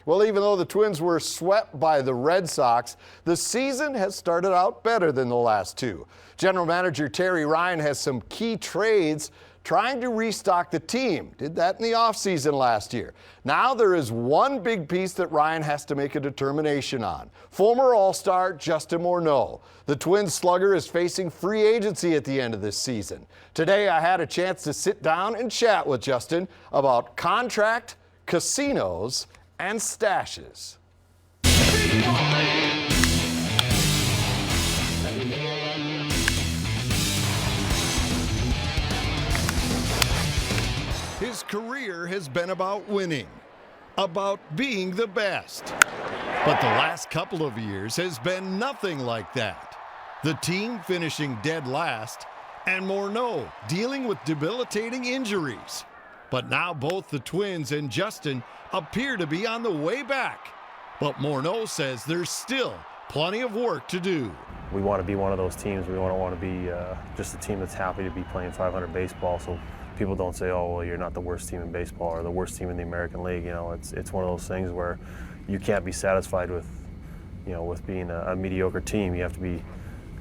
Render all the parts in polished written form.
Well, even though the Twins were swept by the Red Sox, the season has started out better than the last two. General Manager Terry Ryan has some key trades trying to restock the team. Did that in the offseason last year. Now there is one big piece that Ryan has to make a determination on. Former All-Star Justin Morneau. The Twins slugger is facing free agency at the end of this season. Today I had a chance to sit down and chat with Justin about contract, casinos, and stashes. His career has been about winning, about being the best. But the last couple of years has been nothing like that. The team finishing dead last, and Morneau dealing with debilitating injuries. But now both the Twins and Justin appear to be on the way back. But Morneau says there's still plenty of work to do. We want to be one of those teams. We don't want to be just a team that's happy to be playing 500 baseball. So people don't say, oh, well, you're not the worst team in baseball or the worst team in the American League. You know, it's one of those things where you can't be satisfied with, with being a mediocre team. You have to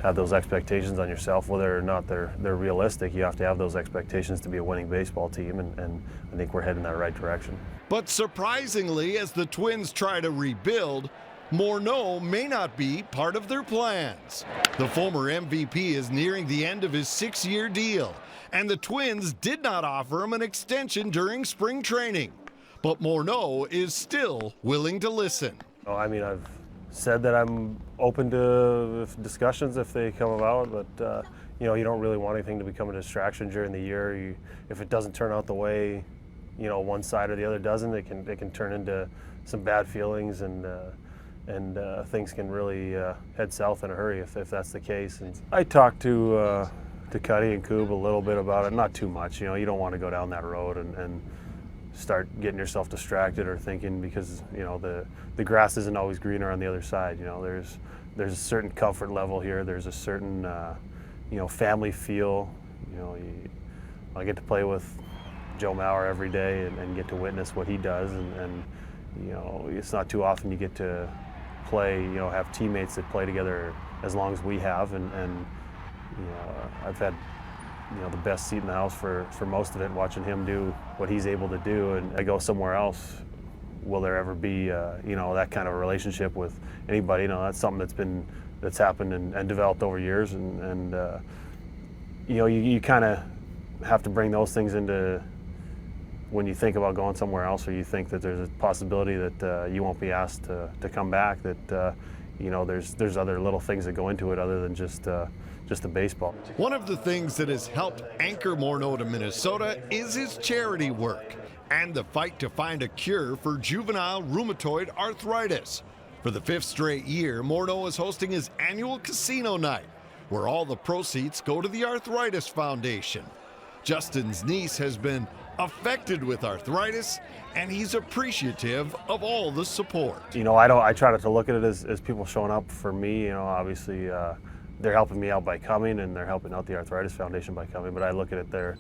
have those expectations on yourself, whether or not they're realistic. You have to have those expectations to be a winning baseball team, and I think we're heading in that right direction. But surprisingly, as the Twins try to rebuild, Morneau may not be part of their plans. The former MVP is nearing the end of his 6-year deal, and the Twins did not offer him an extension during spring training. But Morneau is still willing to listen. I mean, I've said that I'm open to discussions if they come about, but you don't really want anything to become a distraction during the year. If it doesn't turn out the way one side or the other doesn't, it can turn into some bad feelings, and things can really head south in a hurry if that's the case. And I talked to Cuddy and Coob a little bit about it, not too much. You don't want to go down that road and start getting yourself distracted or thinking, because the grass isn't always greener on the other side. There's a certain comfort level here. There's a certain family feel. I get to play with Joe Mauer every day and get to witness what he does, and it's not too often you get to play, have teammates that play together as long as we have, and I've had the best seat in the house for most of it, watching him do what he's able to do. And I go somewhere else, will there ever be that kind of a relationship with anybody? That's something that's happened and developed over years, and you kind of have to bring those things into when you think about going somewhere else, or you think that there's a possibility that you won't be asked to come back, that there's other little things that go into it other than just the baseball. One of the things that has helped anchor Morneau to Minnesota is his charity work and the fight to find a cure for juvenile rheumatoid arthritis. For the 5th straight year, Morneau is hosting his annual casino night, where all the proceeds go to the Arthritis Foundation. Justin's niece has been affected with arthritis, and he's appreciative of all the support. I try not to look at it as people showing up for me. Obviously they're helping me out by coming, and they're helping out the Arthritis Foundation by coming, but I look at it,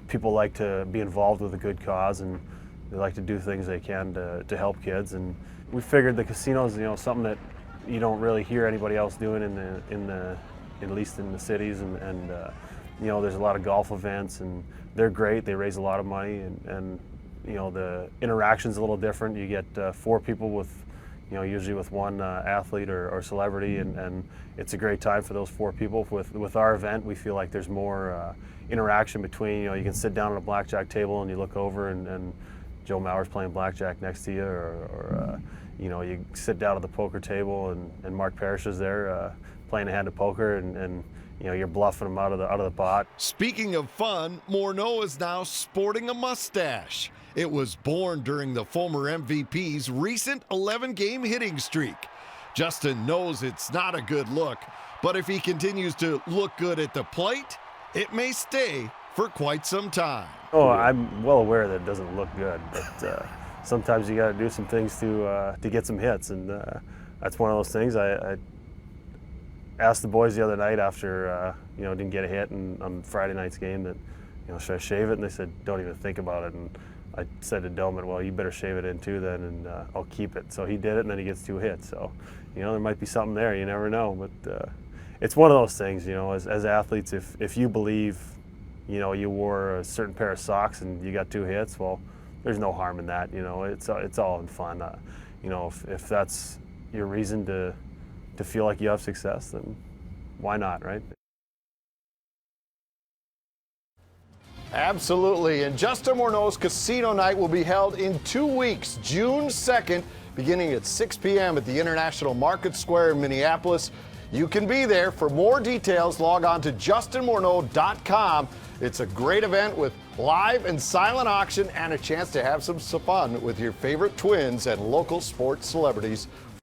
people like to be involved with a good cause, and they like to do things they can to help kids. And we figured the casinos, something that you don't really hear anybody else doing at least in the cities, and there's a lot of golf events, and they're great. They raise a lot of money, and the interaction's a little different. You get 4 people with, usually with one athlete or celebrity, and it's a great time for those 4 people. With our event, we feel like there's more interaction between, you can sit down at a blackjack table and you look over, and Joe Mauer's playing blackjack next to you, or you sit down at the poker table and Mark Parrish is there playing a hand of poker, and you're bluffing them out of the pot. Speaking of fun, Morneau is now sporting a mustache. It was born during the former MVP's recent 11-game hitting streak. Justin knows it's not a good look, but if he continues to look good at the plate, it may stay for quite some time. Oh, I'm well aware that it doesn't look good, but sometimes you got to do some things to get some hits, and that's one of those things. I asked the boys the other night after didn't get a hit on Friday night's game that should I shave it, and they said don't even think about it. And I said to Dillman, well, you better shave it in too then, and I'll keep it. So he did it, and then he gets 2 hits. So, there might be something there. You never know. But it's one of those things, as athletes, if you believe, you wore a certain pair of socks and you got 2 hits, well, there's no harm in that. It's all in fun. If that's your reason to feel like you have success, then why not, right? Absolutely. And Justin Morneau's casino night will be held in 2 weeks, June 2nd, beginning at 6 p.m. at the International Market Square in Minneapolis. You can be there. For more details, log on to justinmorneau.com. It's a great event with live and silent auction and a chance to have some fun with your favorite Twins and local sports celebrities